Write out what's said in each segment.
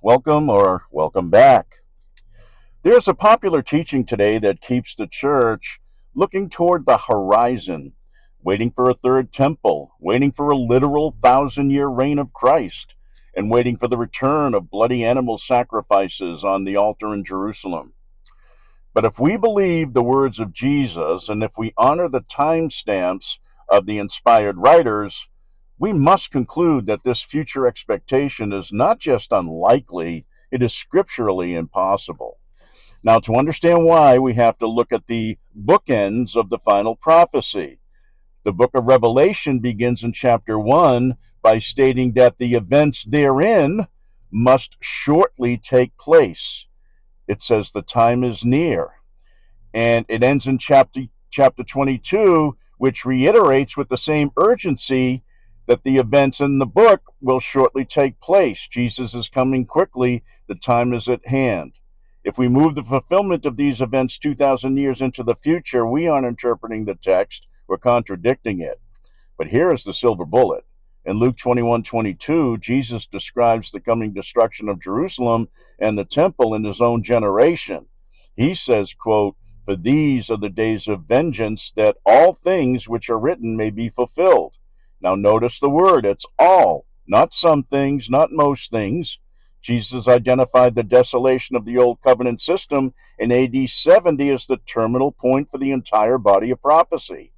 Welcome or welcome back. There's a popular teaching today that keeps the church looking toward the horizon, waiting for a third temple, waiting for a literal 1,000-year reign of Christ, and waiting for the return of bloody animal sacrifices on the altar in Jerusalem. But if we believe the words of Jesus and if we honor the timestamps of the inspired writers, we must conclude that this future expectation is not just unlikely, it is scripturally impossible. Now, to understand why, we have to look at the bookends of the final prophecy. The book of Revelation begins in chapter 1 by stating that the events therein must shortly take place. It says the time is near. And it ends in chapter 22, which reiterates with the same urgency that the events in the book will shortly take place. Jesus is coming quickly. The time is at hand. If we move the fulfillment of these events 2,000 years into the future, we aren't interpreting the text, we're contradicting it. But here is the silver bullet. In Luke 21:22, Jesus describes the coming destruction of Jerusalem and the temple in his own generation. He says, quote, "For these are the days of vengeance, that all things which are written may be fulfilled." Now notice the word, it's all, not some things, not most things. Jesus identified the desolation of the old covenant system in AD 70 as the terminal point for the entire body of prophecy.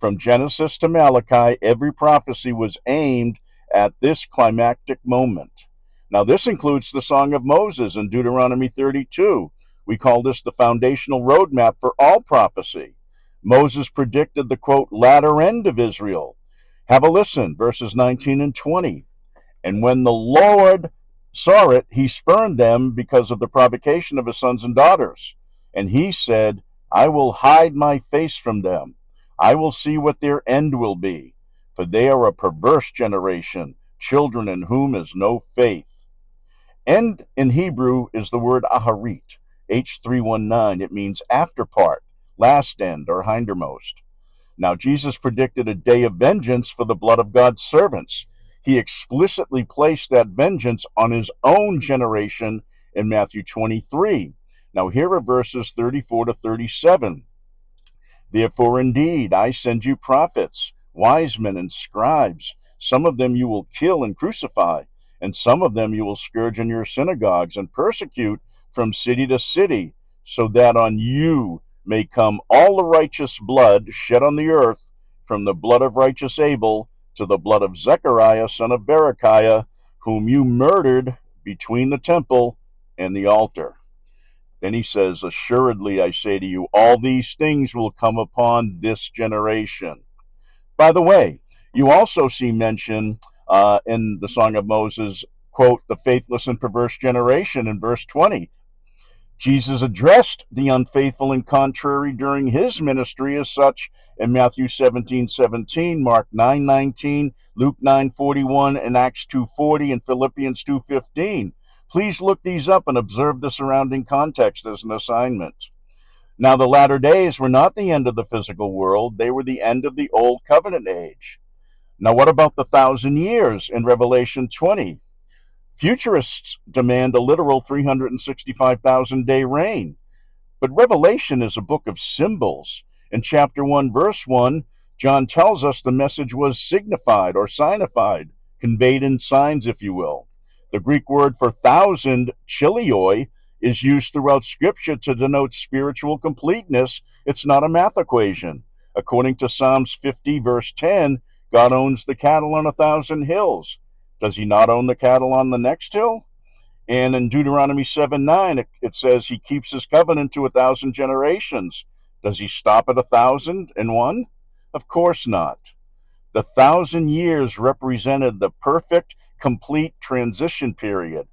From Genesis to Malachi, every prophecy was aimed at this climactic moment. Now, this includes the Song of Moses in Deuteronomy 32. We call this the foundational roadmap for all prophecy. Moses predicted the, quote, latter end of Israel. Have a listen, verses 19 and 20. "And when the Lord saw it, he spurned them because of the provocation of his sons and daughters. And he said, I will hide my face from them. I will see what their end will be. For they are a perverse generation, children in whom is no faith." End in Hebrew is the word aharit, H319. It means after part, last end, or hindermost. Now, Jesus predicted a day of vengeance for the blood of God's servants. He explicitly placed that vengeance on his own generation in Matthew 23. Now, here are verses 34 to 37. "Therefore, indeed, I send you prophets, wise men, and scribes. Some of them you will kill and crucify, and some of them you will scourge in your synagogues and persecute from city to city, so that on you may come all the righteous blood shed on the earth, from the blood of righteous Abel to the blood of Zechariah, son of Berechiah, whom you murdered between the temple and the altar." Then he says, "Assuredly, I say to you, all these things will come upon this generation." By the way, you also see mention in the Song of Moses, quote, "the faithless and perverse generation" in verse 20. Jesus addressed the unfaithful and contrary during his ministry as such in Matthew 17:17, Mark 9:19, Luke 9:41, and Acts 2:40, and Philippians 2:15. Please look these up and observe the surrounding context as an assignment. Now, the latter days were not the end of the physical world, they were the end of the old covenant age. Now, what about the 1,000 years in Revelation 20? Futurists demand a literal 365,000-day reign. But Revelation is a book of symbols. In chapter 1, verse 1, John tells us the message was signified or signified, conveyed in signs, if you will. The Greek word for thousand, chilioi, is used throughout Scripture to denote spiritual completeness. It's not a math equation. According to Psalms 50, verse 10, God owns the cattle on 1,000 hills. Does he not own the cattle on the next hill? And in Deuteronomy 7:9, it says he keeps his covenant to 1,000 generations. Does he stop at 1,001? Of course not. The 1,000 years represented the perfect, complete transition period,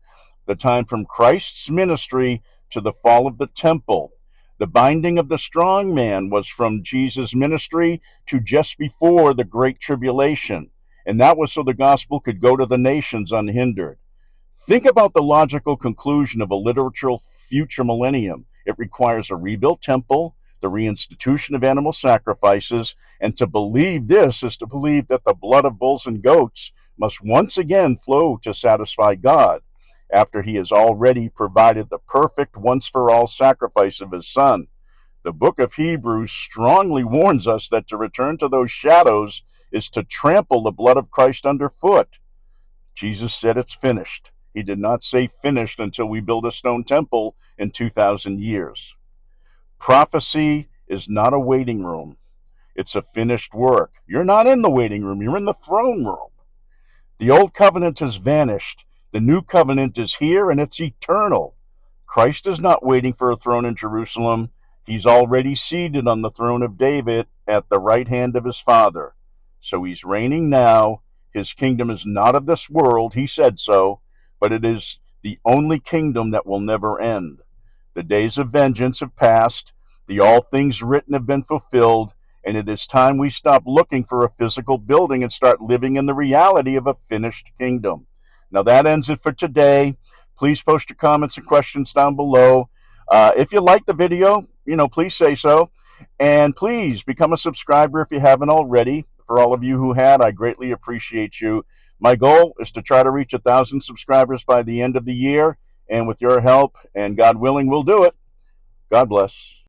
the time from Christ's ministry to the fall of the temple. The binding of the strong man was from Jesus' ministry to just before the Great Tribulation, and that was so the gospel could go to the nations unhindered. Think about the logical conclusion of a literal future millennium. It requires a rebuilt temple, the reinstitution of animal sacrifices, and to believe this is to believe that the blood of bulls and goats must once again flow to satisfy God. after he has already provided the perfect once-for-all sacrifice of his Son. The book of Hebrews strongly warns us that to return to those shadows is to trample the blood of Christ underfoot. Jesus said it's finished. He did not say finished until we build a stone temple in 2,000 years. Prophecy is not a waiting room. It's a finished work. You're not in the waiting room. You're in the throne room. The old covenant has vanished. The new covenant is here, and it's eternal. Christ is not waiting for a throne in Jerusalem. He's already seated on the throne of David at the right hand of his Father. So he's reigning now. His kingdom is not of this world. He said so, but it is the only kingdom that will never end. The days of vengeance have passed. The all things written have been fulfilled. And it is time we stop looking for a physical building and start living in the reality of a finished kingdom. Now that ends it for today. Please post your comments and questions down below. If you like the video, please say so. And please become a subscriber if you haven't already. For all of you who had, I greatly appreciate you. My goal is to try to reach 1,000 subscribers by the end of the year. And with your help and God willing, we'll do it. God bless.